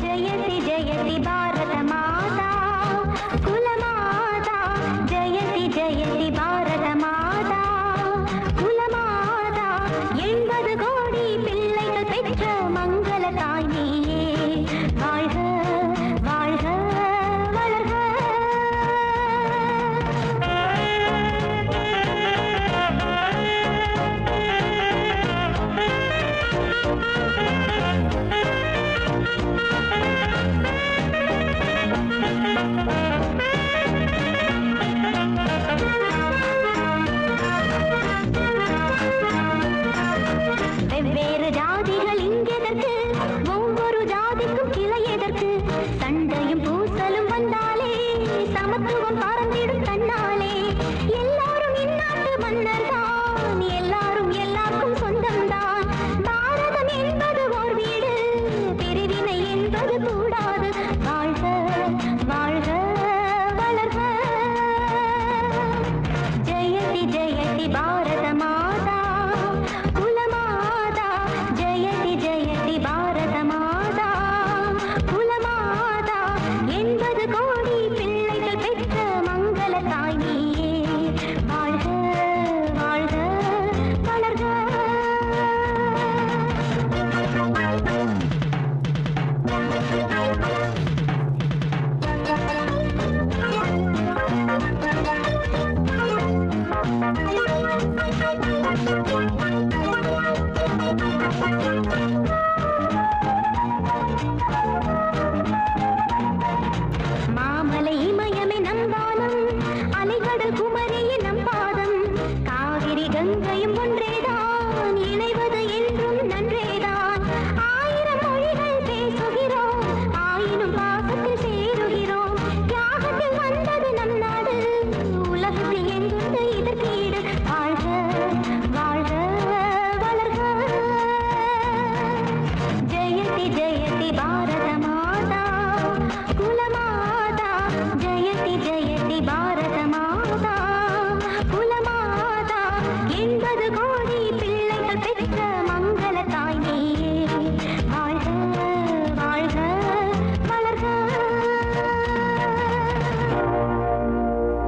जयति जयति भारत माता कुलमाता जयति जयति भारत माता कुलमाता 80 கோடி பிள்ளைகள் பெற்ற மங்கள தாய் நீயே வாழ்க வாழ்க வளர்க வெவ்வேறு ஜாதிகள் இங்கெதற்கு ஒவ்வொரு ஜாதிக்கும் கிளை எதற்கு சண்டையும் பூசலும் வந்தாலே சமத்துவம் பறந்திடும் தன்னாலே எல்லாரும் இந்நாட்டு மன்னர்தான் எல்லாரும் எல்லாருக்கும் சொந்தம்தான் பாரதம் என்பது ஓர் வீடு பிரிவினை என்பது கூடாது